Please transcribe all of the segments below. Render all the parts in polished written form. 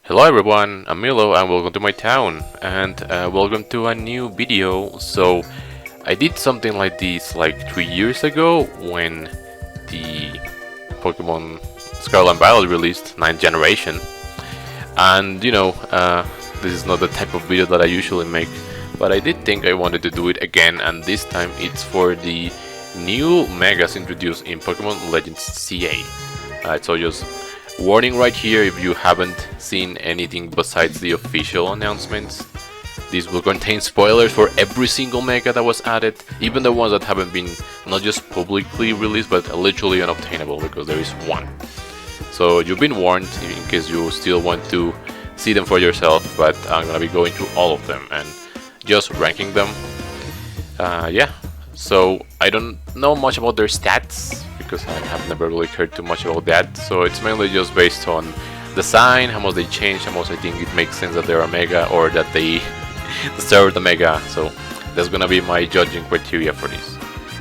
Hello everyone, I'm Milo and welcome to my town and welcome to a new video. So I did something like this like 3 years ago when the Pokemon Scarlet and Violet released 9th generation. And this is not the type of video that I usually make, but I did think I wanted to do it again, and this time it's for the new Megas introduced in Pokemon Legends CA. So just warning right here, if you haven't seen anything besides the official announcements, this will contain spoilers for every single Mega that was added, even the ones that haven't been not just publicly released but literally unobtainable, because there is one. So you've been warned in case you still want to see them for yourself, but I'm gonna be going through all of them and just ranking them. Yeah, so I don't know much about their stats because I have never really cared too much about that. So it's mainly just based on design, how much they change, how much I think it makes sense that they're a Mega or that they deserve the Mega. So that's gonna be my judging criteria for this.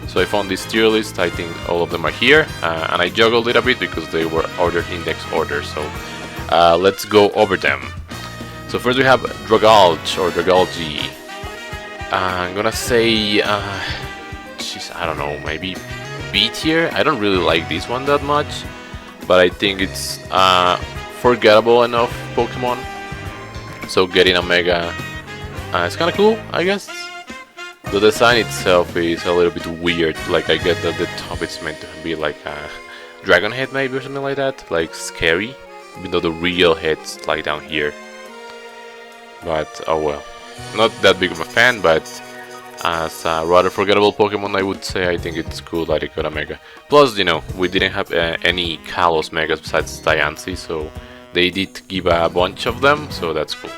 So I found this tier list. I think all of them are here, and I juggled it a bit because they were ordered index order. So let's go over them. So first we have Dragalge or Dragalge. I'm gonna say, I don't know, maybe B tier. I don't really like this one that much, but I think it's forgettable enough Pokemon. So getting a Mega, it's kind of cool, I guess. The design itself is a little bit weird. Like, I get that the top is meant to be like a dragon head maybe or something like that, like scary, even though the real head's like down here. But oh well, not that big of a fan, but as a rather forgettable Pokemon, I would say I think it's cool that it got a Mega. Plus, we didn't have any Kalos Megas besides Diancie, so they did give a bunch of them, so that's cool.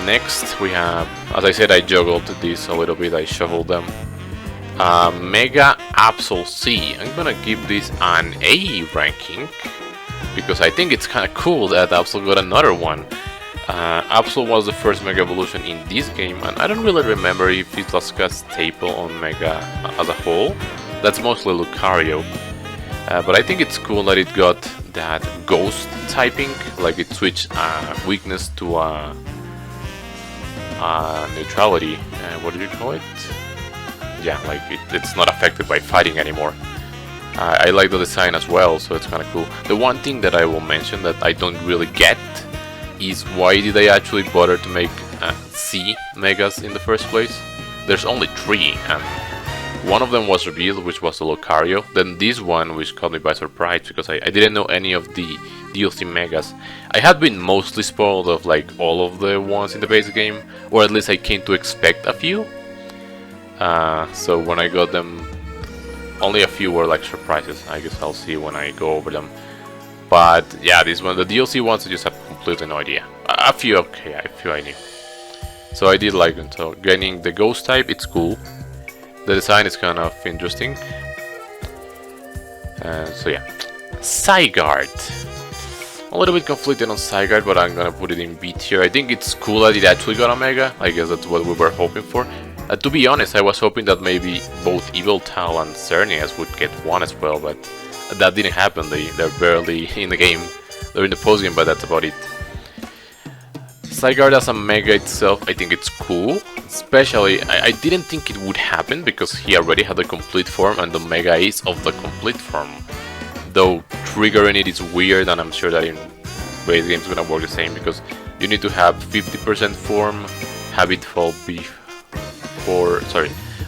Next we have, as I said, I juggled this a little bit, I shuffled them. Mega Absol C. I'm gonna give this an A ranking because I think it's kind of cool that Absol got another one. Absol was the first Mega Evolution in this game, and I don't really remember if it was a staple on Mega as a whole. That's mostly Lucario. But I think it's cool that it got that Ghost typing, like it switched weakness to neutrality. What do you call it? Yeah, like it's not affected by fighting anymore. I like the design as well, so it's kind of cool. The one thing that I will mention that I don't really get is why did they actually bother to make C Megas in the first place? There's only 3, and one of them was revealed, which was the Lucario. Then this one, which caught me by surprise because I didn't know any of the DLC Megas. I had been mostly spoiled of like all of the ones in the base game, or at least I came to expect a few. So when I got them, only a few were like surprises. I guess I'll see when I go over them. But yeah, this one, the DLC ones, I just have completely no idea. A few, okay, a few I knew. So I did like them. So getting the Ghost type, it's cool. The design is kind of interesting. So yeah, Zygarde. A little bit conflicted on Zygarde, but I'm gonna put it in B tier. I think it's cool that it actually got a Mega. I guess that's what we were hoping for. To be honest, I was hoping that maybe both Yveltal and Xerneas would get one as well, but that didn't happen. They're barely in the game. They're in the post game, but that's about it. Zygarde as a Mega itself, I think it's cool. Especially, I didn't think it would happen because he already had the complete form and the Mega is of the complete form. Though triggering it is weird, and I'm sure that in base games gonna work the same because you need to have 50% form, have it fall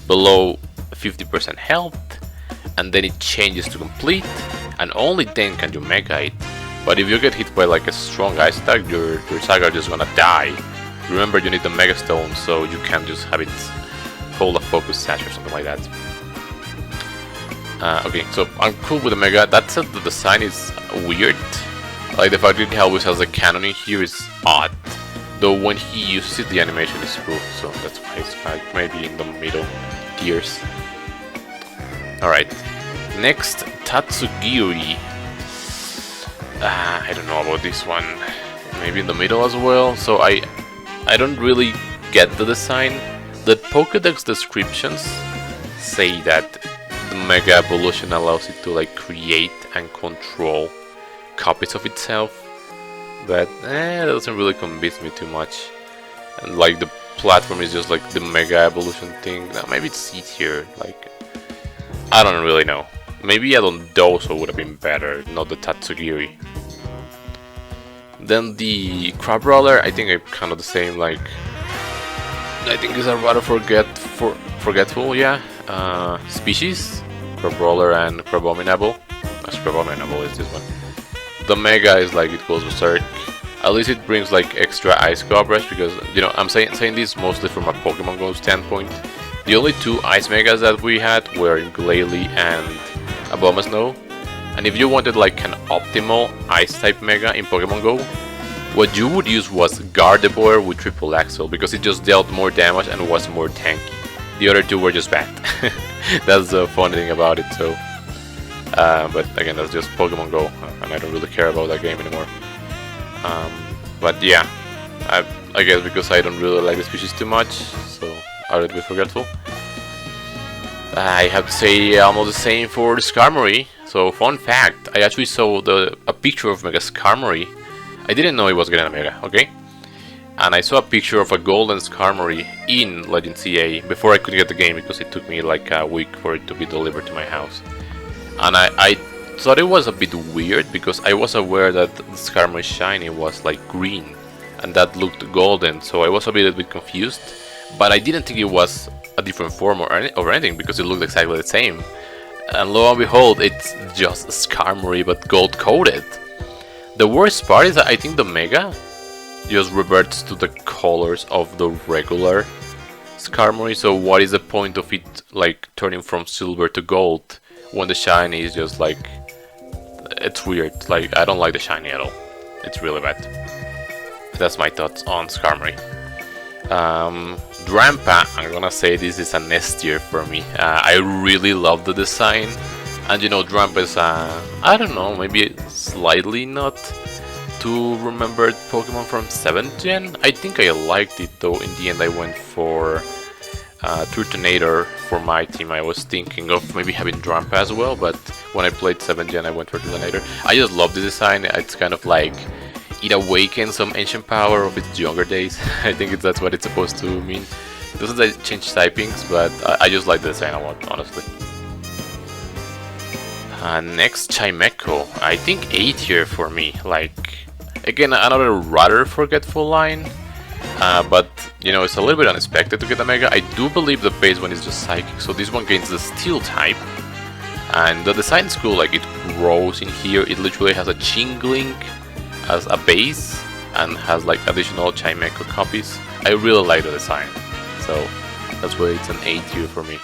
below 50% health, and then it changes to complete, and only then can you Mega it. But if you get hit by like a strong ice attack, your Zygarde is gonna die. Remember, you need the Mega Stone, so you can't just have it hold a Focus Sash or something like that. Okay, so I'm cool with the Mega. That said, the design is weird. Like the fact that he always has a cannon in here is odd. Though when he uses it, the animation is cool, so that's why it's like maybe in the middle tiers. Alright, next, Tatsugiri. I don't know about this one. Maybe in the middle as well. So I don't really get the design. The Pokédex descriptions say that the Mega Evolution allows it to like create and control copies of itself. but that doesn't really convince me too much. And like the platform is just like the Mega Evolution thing. Now, maybe it's C tier. Like, I don't really know. Maybe Adondoso would have been better, not the Tatsugiri. Then the Crab Brawler, I think I'm kind of the same. Like, I think it's a rather forgetful, yeah. Species, Crab Brawler and Crabominable. Crabominable is this one. The Mega is like it goes berserk. At least it brings like extra Ice Cobras because, you know, I'm saying this mostly from a Pokemon Go standpoint. The only two Ice Megas that we had were Glalie and Abomasnow. And if you wanted like an optimal Ice type Mega in Pokemon Go, what you would use was Gardevoir with Triple Axle because it just dealt more damage and was more tanky. The other two were just bad. That's the funny thing about it. So, but again, that's just Pokemon Go, and I don't really care about that game anymore. But yeah, I guess because I don't really like the species too much, so I'll be forgetful. I have to say almost the same for the Skarmory. So fun fact, I actually saw a picture of Mega Skarmory. I didn't know it was getting a Mega, okay? And I saw a picture of a golden Skarmory in Legend CA before I could get the game because it took me like a week for it to be delivered to my house. And I thought it was a bit weird because I was aware that the Skarmory Shiny was like green and that looked golden, so I was a bit confused. But I didn't think it was a different form or anything because it looked exactly the same. And lo and behold, it's just Skarmory but gold coated. The worst part is that I think the Mega just reverts to the colors of the regular Skarmory, so what is the point of it like turning from silver to gold when the shiny is just like, it's weird. Like, I don't like the shiny at all. It's really bad. That's my thoughts on Skarmory. Drampa, I'm gonna say this is an S tier for me. I really love the design, and you know, Drampa is I don't know, maybe slightly not too remembered Pokemon from 7th gen. I think I liked it though. In the end I went for Turtonator for my team. I was thinking of maybe having Drampa as well, but when I played 7th gen I went for Turtonator. I just love the design. It's kind of like it awakens some ancient power of its younger days. I think that's what it's supposed to mean. It doesn't change typings, but I just like the design a lot, honestly. Next, Chimecho. I think A tier for me. Like, again, another rather forgetful line, but you know, it's a little bit unexpected to get a Mega. I do believe the base one is just Psychic, so this one gains the Steel type. And the design is cool, like it grows in here. It literally has a Chingling as a base and has like additional Chimecho copies. I really like the design, so that's why it's an A tier for me.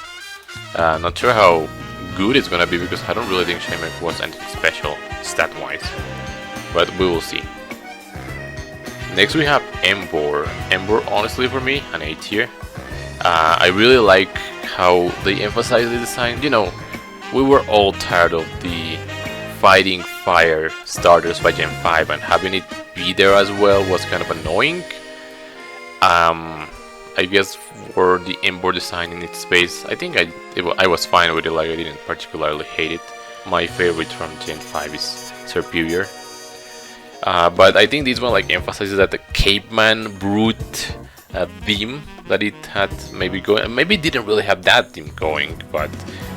Not sure how good it's gonna be because I don't really think Chimecho was anything special stat-wise, but we will see. Next we have Emboar. Emboar, honestly for me, an A tier. I really like how they emphasize the design. You know, we were all tired of the fighting fire starters by Gen 5, and having it be there as well was kind of annoying. I guess for the Emboar design in its space, I think I was fine with it. Like, I didn't particularly hate it. My favorite from Gen 5 is Serperior. But I think this one like emphasizes that the caveman brute theme that it had maybe going. Maybe it didn't really have that theme going, but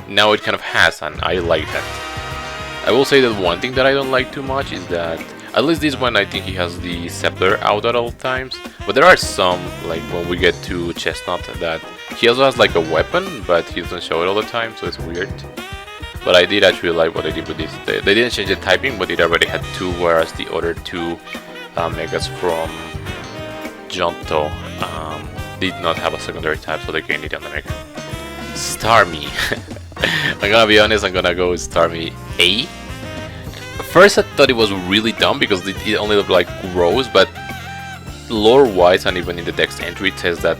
now it kind of has, and I like that. I will say that one thing that I don't like too much is that, at least this one, I think he has the scepter out at all times. But there are some, like when we get to Chestnut, that he also has like a weapon, but he doesn't show it all the time, so it's weird. But I did actually like what they did with this. They didn't change the typing, but it already had two, whereas the other two Megas from Johto did not have a secondary type, so they gained it on the Mega. Starmie. I'm gonna be honest, I'm gonna go with Starmie A. First I thought it was really dumb because it only looked like gross, but lore-wise and even in the text entry it says that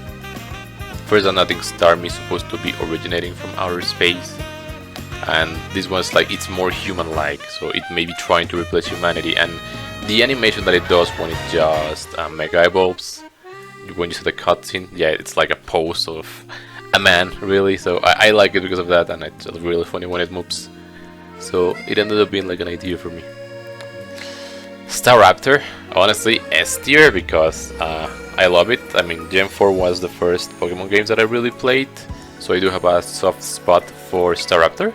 first I think Starmie is supposed to be originating from outer space. And this one's like, it's more human-like, so it may be trying to replace humanity. And the animation that it does when it just Mega Evolves, when you see the cutscene, yeah, it's like a pose of a man, really. So I like it because of that, and it's really funny when it moves. So it ended up being like an idea for me. Staraptor, honestly, S tier because I love it. I mean, Gen 4 was the first Pokemon games that I really played, so I do have a soft spot for Staraptor.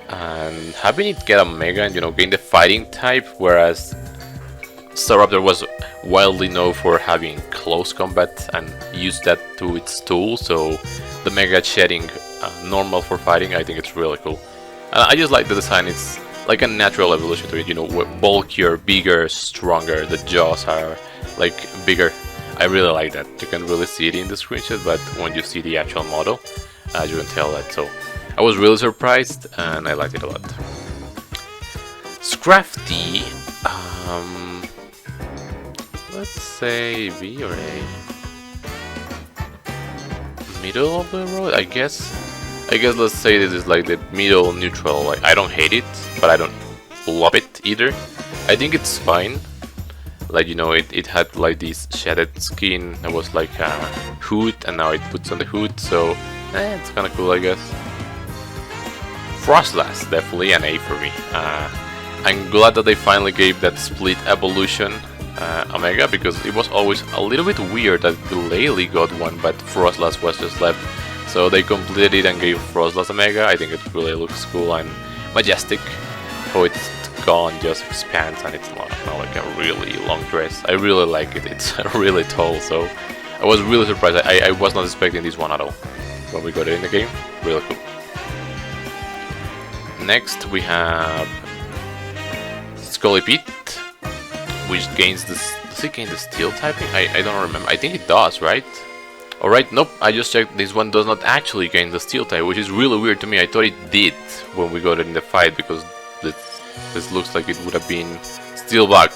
And having it get a Mega and, you know, gain the fighting type, whereas Staraptor was wildly known for having close combat and use that to its tool, so the Mega shedding normal for fighting, I think it's really cool. I just like the design. It's like a natural evolution to it, you know, bulkier, bigger, stronger, the jaws are like bigger. I really like that. You can really see it in the screenshot, but when you see the actual model, you can tell that. So I was really surprised and I liked it a lot. Scrafty, let's say B or A. Middle of the road, I guess let's say this is like the middle neutral. Like, I don't hate it, but I don't love it either. I think it's fine. Like, you know, it had like this shaded skin. It was like a hood, and now it puts on the hood, so it's kind of cool, I guess. Frostlass, definitely an A for me. I'm glad that they finally gave that split evolution a Mega, because it was always a little bit weird that Glalie got one, but Frostlass was just left. So they completed it and gave Frostlass a Mega. I think it really looks cool and majestic. How it's gone just expands and it's not like a really long dress. I really like it. It's really tall, so I was really surprised. I was not expecting this one at all when we got it in the game. Really cool. Next we have Scolipede, which gains this. Does it gain the steel typing? I don't remember. I think it does, right? Alright, nope, I just checked, this one does not actually gain the steel type, which is really weird to me. I thought it did when we got it in the fight, because this looks like it would have been steel bug.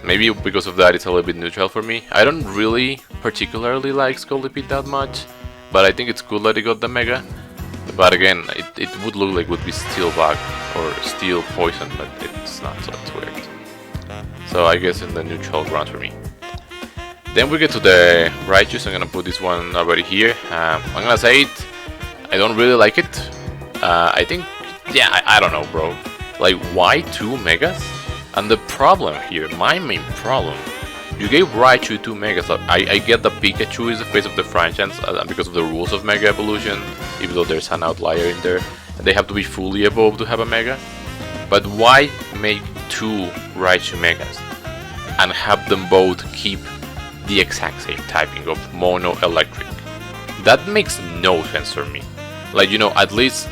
Maybe because of that it's a little bit neutral for me. I don't really particularly like Scolipede that much, but I think it's cool that it got the Mega. But again, it would look like it would be steel bug or steel poison, but it's not, so it's weird. So I guess in the neutral ground for me. Then we get to the Raichu, so I'm gonna put this one already here. I'm gonna say it, I don't really like it. I think, yeah, I don't know, bro. Like, why 2 Megas? And the problem here, my main problem, you gave Raichu 2 Megas. I get that Pikachu is the face of the franchise because of the rules of Mega Evolution, even though there's an outlier in there. And they have to be fully evolved to have a Mega. But why make 2 Raichu Megas and have them both keep the exact same typing of Mono Electric? That makes no sense for me. Like, you know, at least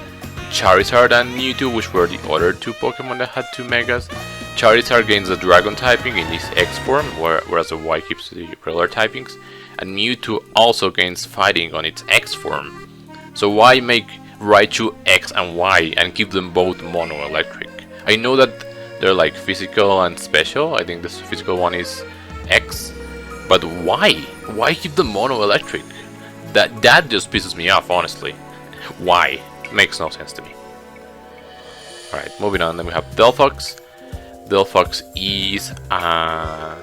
Charizard and Mewtwo, which were the other 2 Pokemon that had 2 Megas, Charizard gains the Dragon typing in its X form, whereas the Y keeps the regular typings, and Mewtwo also gains fighting on its X form. So why make Raichu X and Y and keep them both Mono Electric? I know that they're like physical and special. I think this physical one is X. But why? Why keep the Mono Electric? That just pisses me off, honestly. Why? Makes no sense to me. Alright, moving on. Then we have Delphox. Delphox is an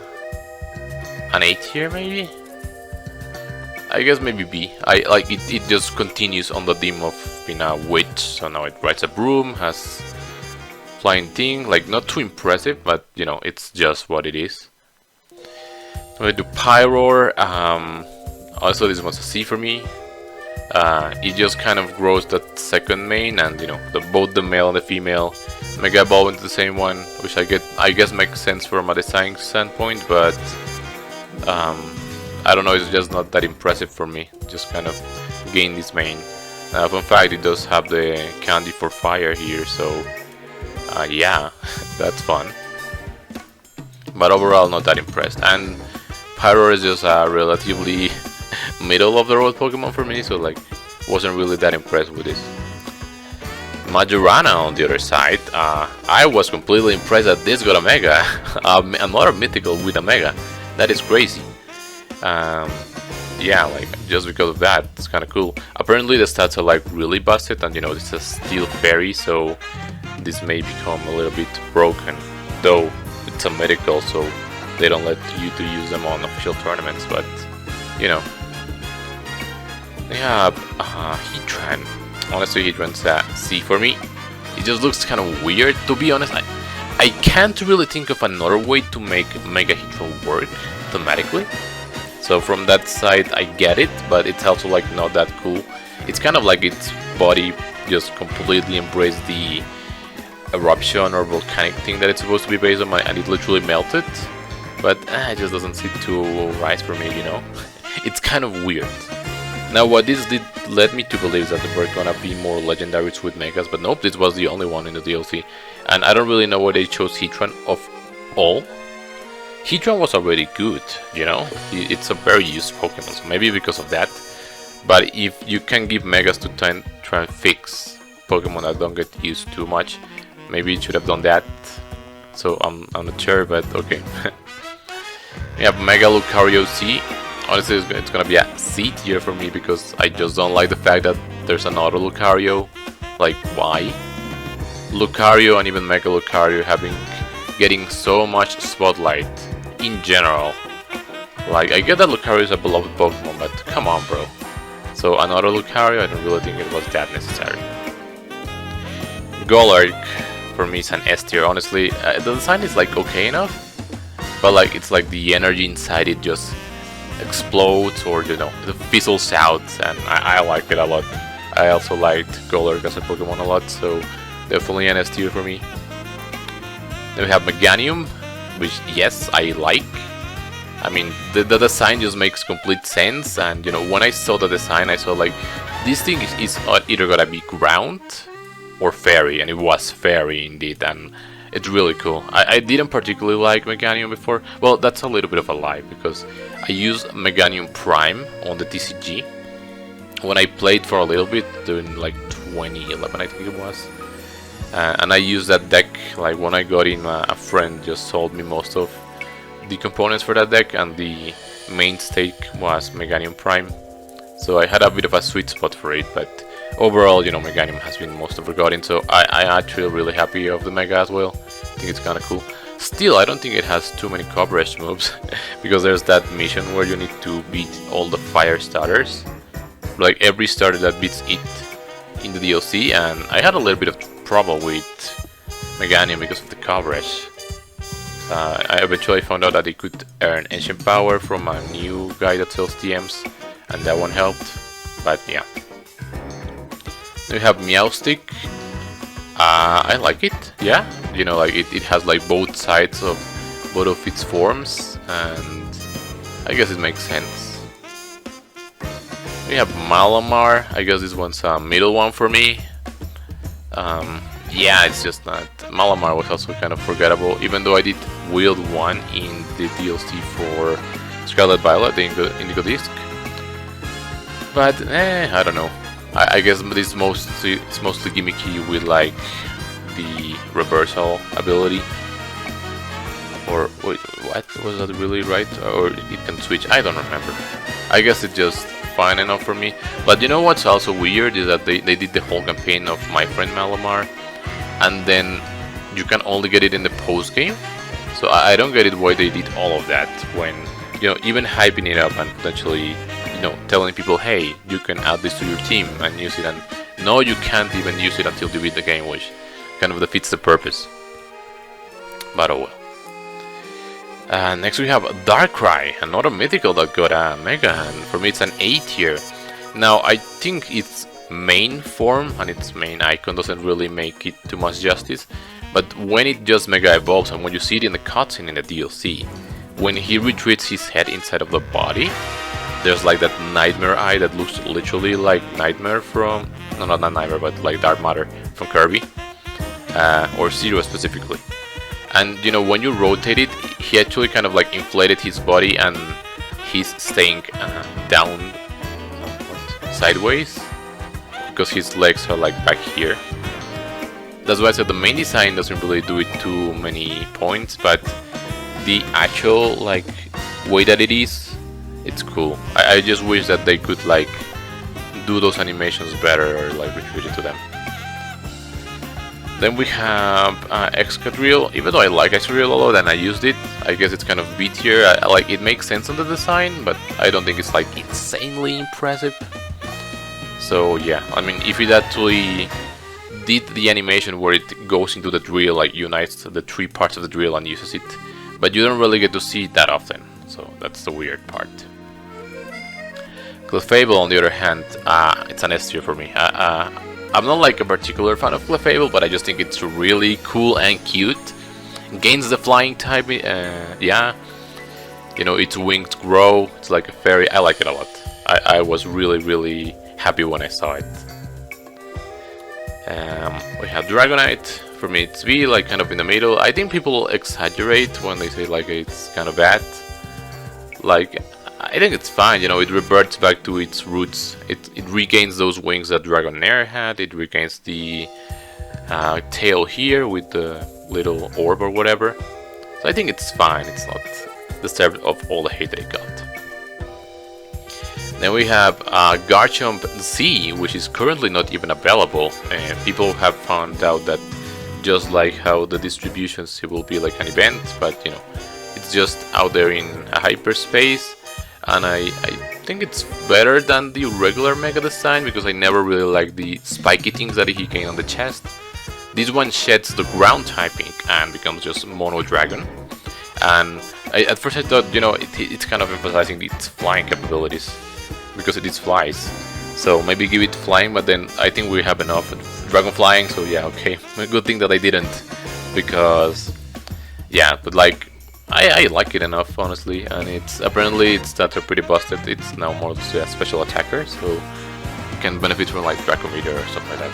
A tier, maybe? I guess maybe B. I like it. It just continues on the theme of being a witch. So now it rides a broom, has flying thing. Like, not too impressive, but you know, it's just what it is. We do Pyroar. Also, this one's a C for me. It just kind of grows that second main, and you know, both the male and the female Mega Evolve into the same one, which I guess makes sense from a design standpoint, but I don't know, it's just not that impressive for me. Just kind of gain this main. Fun fact, it does have the candy for fire here, so yeah, that's fun. But overall, not that impressed. And Pyroar is just a relatively middle of the road Pokemon for me, so like, wasn't really that impressed with this. Majorana on the other side, I was completely impressed that this got a Mega, another mythical with a Mega. That is crazy. Yeah, like, just because of that, it's kind of cool. Apparently the stats are like really busted, and you know, it's a steel fairy, so this may become a little bit broken, though it's a mythical, so they don't let you to use them on official tournaments, but you know. Yeah, Heatran. Honestly, Heatran's a C for me. It just looks kind of weird, to be honest. I can't really think of another way to make Mega Hitron work thematically. So from that side I get it, but it's also like not that cool. It's kind of like its body just completely embraced the eruption or volcanic thing that it's supposed to be based on, and it literally melted. But it just doesn't seem to rise for me, you know? It's kind of weird. Now what this did led me to believe is that there were gonna be more legendaries with Megas, but nope, this was the only one in the DLC. And I don't really know why they chose Heatran of all. Heatran was already good, you know? It's a very used Pokemon, so maybe because of that. But if you can give Megas to try and fix Pokemon that don't get used too much, maybe it should have done that. So I'm not sure, but okay. We have Mega Lucario C. Honestly, it's gonna be a C tier for me because I just don't like the fact that there's another Lucario. Like, why? Lucario and even Mega Lucario getting so much spotlight in general. Like, I get that Lucario is a beloved Pokemon, but come on, bro. So another Lucario, I don't really think it was that necessary. Golurk for me is an S tier. Honestly, the design is like okay enough, but like it's like the energy inside it just explodes, or you know, it fizzles out, and I like it a lot. I also liked Golurk as a Pokemon a lot, so definitely an S tier for me. Then we have Meganium, which yes, I like. I mean, the design just makes complete sense, and you know, when I saw the design, I saw like, this thing is either gonna be ground or fairy, and it was fairy indeed, and it's really cool. I didn't particularly like Meganium before. Well, that's a little bit of a lie, because I used Meganium Prime on the TCG when I played for a little bit during like 2011, I think it was. And I used that deck, like when I got in, a friend just sold me most of the components for that deck, and the main stake was Meganium Prime. So I had a bit of a sweet spot for it, but overall, you know, Meganium has been most forgotten, so I'm actually really happy of the Mega as well. I think it's kinda cool. Still, I don't think it has too many coverage moves, because there's that mission where you need to beat all the fire starters. Like every starter that beats it in the DLC, and I had a little bit of trouble with Meganium because of the coverage. I eventually found out that they could earn Ancient Power from a new guy that sells TMs, and that one helped, but yeah. We have Meowstic. I like it, yeah. You know, like it has like both sides of both of its forms, and I guess it makes sense. We have Malamar. I guess this one's a middle one for me. Yeah, it's just not. Malamar was also kind of forgettable, even though I did wield one in the DLC for Scarlet Violet, the Indigo Disc. But I don't know. I guess it's mostly gimmicky with like the reversal ability. Or wait, what was that really right? Or it can switch? I don't remember. I guess it's just fine enough for me. But you know what's also weird is that they did the whole campaign of My Friend Malamar, and then you can only get it in the post game. So I don't get it why they did all of that when, you know, even hyping it up and potentially, you know, telling people, hey, you can add this to your team and use it, and no, you can't even use it until you beat the game, which kind of defeats the purpose. But oh well. Next we have Darkrai, another mythical that got a Mega, and for me it's an A tier. Now I think its main form and its main icon doesn't really make it too much justice, but when it just Mega evolves and when you see it in the cutscene in the DLC, when he retreats his head inside of the body, there's like that Nightmare eye that looks literally like Nightmare from, no, not Nightmare, but like Dark Matter from Kirby, or Zero specifically. And you know, when you rotate it, he actually kind of like inflated his body, and he's staying down, sideways, because his legs are like back here. That's why I said the main design doesn't really do it too many points, but the actual like way that it is, it's cool. I just wish that they could like do those animations better, or like retreat it to them. Then we have Excadrill. Even though I like Excadrill a lot and I used it, I guess it's kind of B tier. I like, it makes sense on the design, but I don't think it's like insanely impressive. So yeah, I mean, if it actually did the animation where it goes into the drill, like unites the 3 parts of the drill and uses it, but you don't really get to see it that often, so that's the weird part. Clefable, on the other hand, it's an S tier for me. I'm not like a particular fan of Clefable, but I just think it's really cool and cute. Gains the flying type, yeah. You know, its wings grow, it's like a fairy. I like it a lot. I was really happy when I saw it. We have Dragonite. For me, it's B, like kind of in the middle. I think people exaggerate when they say like it's kind of bad. Like, I think it's fine, you know, it reverts back to its roots. It regains those wings that Dragonair had. It regains the tail here with the little orb or whatever. So I think it's fine. It's not deserved of all the hate that it got. Then we have Garchomp Z, which is currently not even available. And people have found out that just like how the distributions, it will be like an event, but you know, it's just out there in a hyperspace. And I think it's better than the regular Mega design because I never really liked the spiky things that he gained on the chest. This one sheds the ground typing and becomes just Mono Dragon. And at first I thought, you know, it's kind of emphasizing its flying capabilities because it is flies. So maybe give it flying, but then I think we have enough Dragon flying, so yeah, okay. Good thing that I didn't, because yeah, but like I like it enough, honestly, and it's apparently its stats are pretty busted. It's now more a special attacker, so it can benefit from like Draco Meter or stuff like that.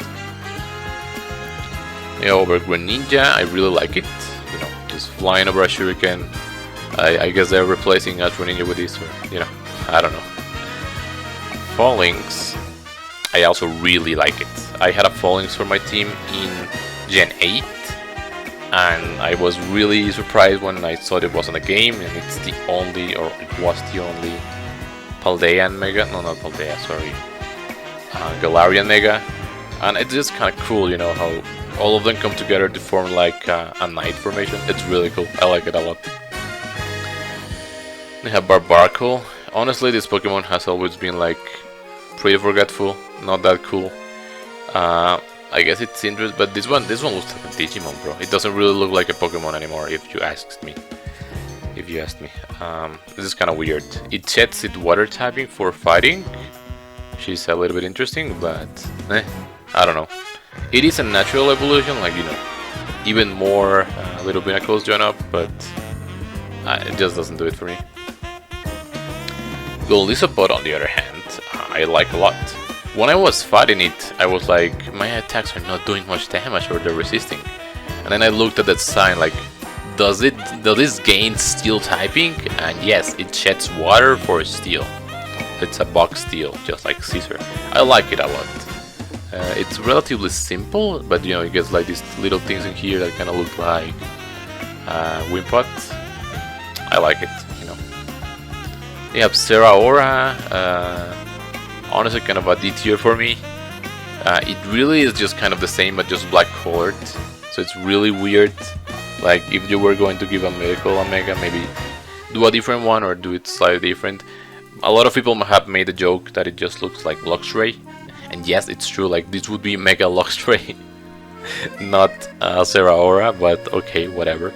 Yeah, over Greninja, I really like it. You know, just flying over a Shuriken. I guess they're replacing a Greninja with this, or you know, I don't know. Fallings, I also really like it. I had a Fallings for my team in Gen 8. And I was really surprised when I saw it was in the game, and it's the only, or it was the only Paldean Mega, no, not Paldea, sorry, Galarian Mega, and it's just kind of cool, you know, how all of them come together to form like a knight formation. It's really cool, I like it a lot. We have Barbaracle. Honestly, this Pokemon has always been like pretty forgetful, not that cool. I guess it's interesting, but this one looks like a Digimon, bro. It doesn't really look like a Pokemon anymore, if you asked me. This is kind of weird. It sheds its water typing for fighting, which is a little bit interesting, but I don't know. It is a natural evolution, like, you know, even more Little Pinnacles join up, but it just doesn't do it for me. Golisopod, on the other hand, I like a lot. When I was fighting it, I was like, my attacks are not doing much damage or they're resisting. And then I looked at that sign like, does this gain steel typing? And yes, it sheds water for steel. It's a box steel, just like Caesar. I like it a lot. It's relatively simple, but you know, it gets like these little things in here that kind of look like Wimpod. I like it, you know. You have Zeraora. Honestly, kind of a D tier for me. It really is just kind of the same, but just black colored. So it's really weird. Like, if you were going to give a medical Omega, maybe do a different one or do it slightly different. A lot of people have made a joke that it just looks like Luxray. And yes, it's true, like this would be Mega Luxray. Not Zeraora, but okay, whatever.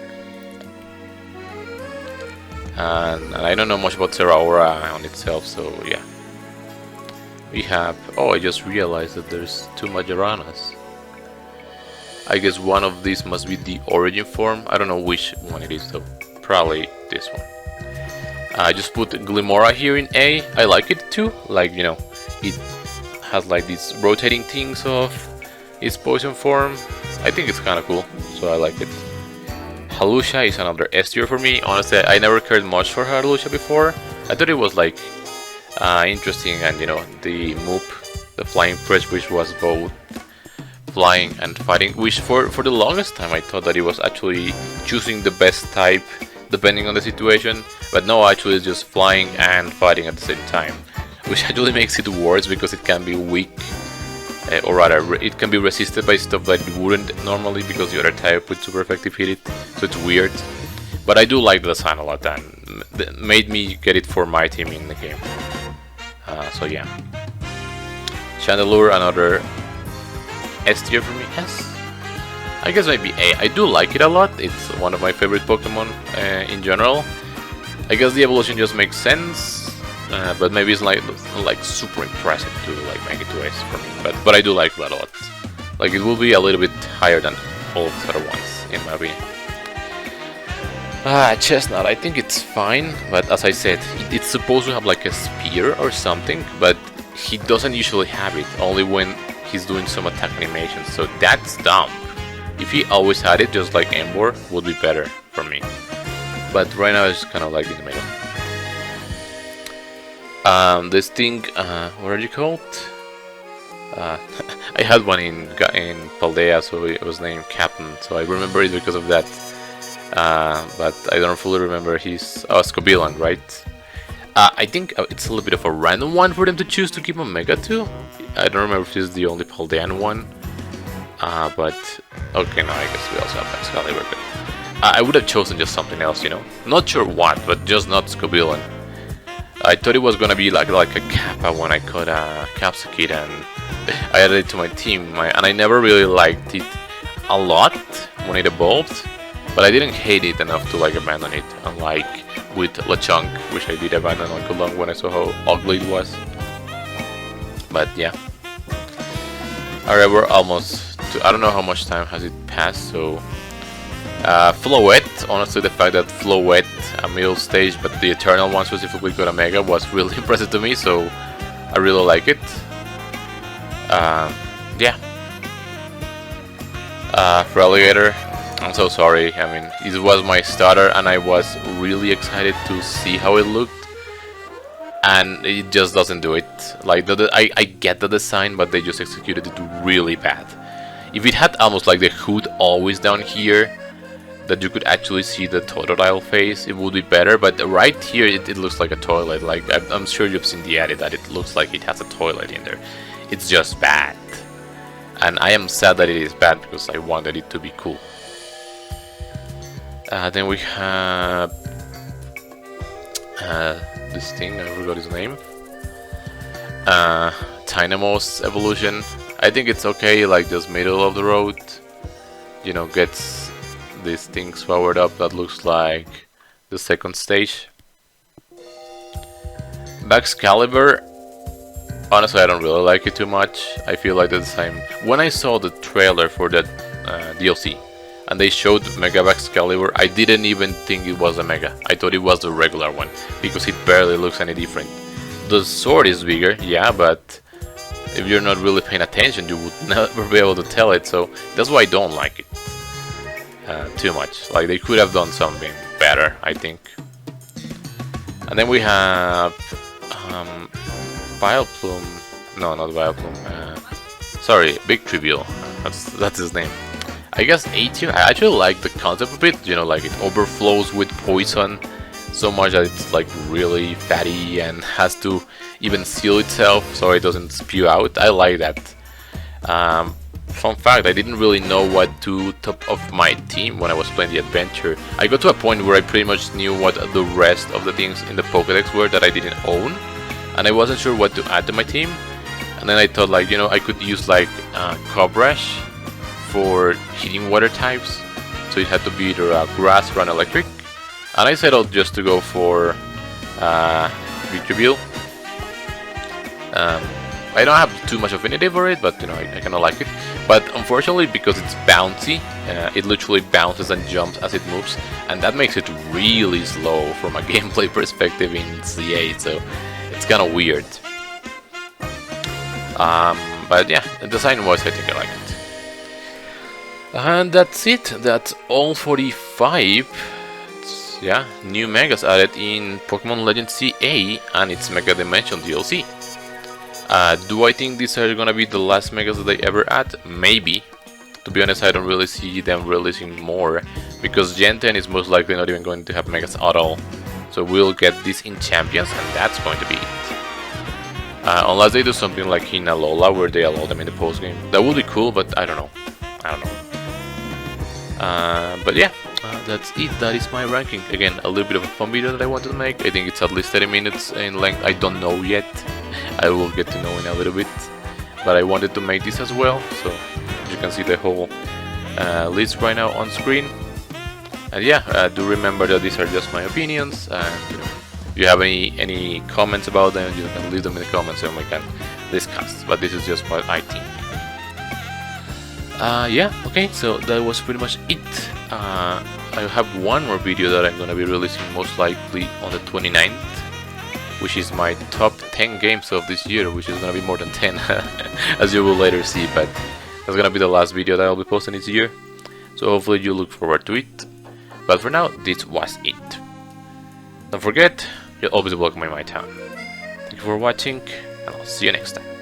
And I don't know much about Zeraora on itself, so yeah. We have... oh, I just realized that there's two Majaranas. I guess one of these must be the origin form. I don't know which one it is though. Probably this one. I just put Glimora here in A. I like it too. Like, you know, it has like these rotating things of its poison form. I think it's kind of cool, so I like it. Halusha is another S tier for me. Honestly, I never cared much for Halusha before. I thought it was like interesting, and you know, the Moop, the flying Fresh, which was both flying and fighting, which for the longest time I thought that it was actually choosing the best type depending on the situation, but no, actually it's just flying and fighting at the same time, which actually makes it worse because it can be weak, or rather it can be resisted by stuff that it wouldn't normally because the other type would super effective hit it, so it's weird. But I do like the design a lot and made me get it for my team in the game. So yeah. Chandelure, another S tier for me. S? I guess maybe A. I do like it a lot. It's one of my favorite Pokemon in general. I guess the evolution just makes sense, but maybe it's like super impressive to like make it to S for me. But I do like that a lot. Like it will be a little bit higher than all of the other ones in my opinion. Chestnut, I think it's fine, but as I said, it's supposed to have like a spear or something, but he doesn't usually have it, only when he's doing some attack animations, so that's dumb. If he always had it, just like Ember, would be better for me. But right now it's kind of like in the middle. This thing, what are you called? I had one in Paldea, so it was named Captain, so I remember it because of that. But I don't fully remember his... Oh, Scovillain, right? I think it's a little bit of a random one for them to choose to keep Omega to. I don't remember if this is the only Paldean one. But... Okay, no, I guess we also have Excalibur, but... I would have chosen just something else, you know? Not sure what, but just not Scovillain. I thought it was gonna be like a Kappa when I caught a Capsakid, and I added it to my team, and I never really liked it a lot when it evolved. But I didn't hate it enough to like abandon it, unlike with Lechonk, which I did abandon like long when I saw how ugly it was. But yeah. Alright, we're almost to, I don't know how much time has it passed, so... Floette, honestly the fact that Floette, a middle stage, but the Eternal one specifically got a Mega was really impressive to me, so I really like it. Yeah. Feraligatr, I'm so sorry, I mean, it was my starter and I was really excited to see how it looked. And it just doesn't do it. Like, I get the design, but they just executed it really bad. If it had almost like the hood always down here, that you could actually see the Totodile face, it would be better, but right here it looks like a toilet. Like, I'm sure you've seen the edit that it looks like it has a toilet in there. It's just bad. And I am sad that it is bad because I wanted it to be cool. Then we have this thing, I forgot his name. Dynamo's evolution. I think it's okay, like just middle of the road. You know, gets these things powered up that looks like the second stage. Baxcalibur, honestly I don't really like it too much. I feel like the design... When I saw the trailer for that DLC and they showed Mega Baxcalibur, I didn't even think it was a Mega. I thought it was the regular one because it barely looks any different. The sword is bigger, yeah, but if you're not really paying attention you would never be able to tell it, so that's why I don't like it too much. Like, they could have done something better, I think. And then we have Vileplume. No, not Vileplume. Sorry, Victreebel. That's his name. I guess A tier. I actually like the concept of it. You know, like it overflows with poison so much that it's like really fatty and has to even seal itself so it doesn't spew out. I like that. Fun fact, I didn't really know what to top of my team when I was playing the adventure. I got to a point where I pretty much knew what the rest of the things in the Pokédex were that I didn't own, and I wasn't sure what to add to my team. And then I thought, like, you know, I could use like Cobrash for hitting water types, so it had to be either grass or an electric. And I settled just to go for Victreebel. I don't have too much affinity for it, but you know, I kind of like it. But unfortunately, because it's bouncy, it literally bounces and jumps as it moves, and that makes it really slow from a gameplay perspective in CA, so it's kind of weird. But yeah, the design-wise, I think I like it. And that's it. That's all for the 5. Yeah, new megas added in Pokemon Legends CA and its Mega Dimension DLC. Do I think these are gonna be the last megas that they ever add? Maybe. To be honest, I don't really see them releasing more, because Gen 10 is most likely not even going to have megas at all. So we'll get this in Champions, and that's going to be it. Unless they do something like in Alola, where they allow them in the post-game. That would be cool, but I don't know. But yeah, that's it. That is my ranking. Again, a little bit of a fun video that I wanted to make. I think it's at least 30 minutes in length. I don't know yet. I will get to know in a little bit. But I wanted to make this as well, so you can see the whole list right now on screen. And yeah, do remember that these are just my opinions, and if you have any comments about them, you can leave them in the comments and we can discuss, but this is just what I think. Yeah, okay, so that was pretty much it. I have one more video that I'm gonna be releasing most likely on the 29th, which is my top 10 games of this year, which is gonna be more than 10 as you will later see, but that's gonna be the last video that I'll be posting this year, so hopefully you look forward to it. But for now, this was it. Don't forget, you're always welcome in my town. Thank you for watching, and I'll see you next time.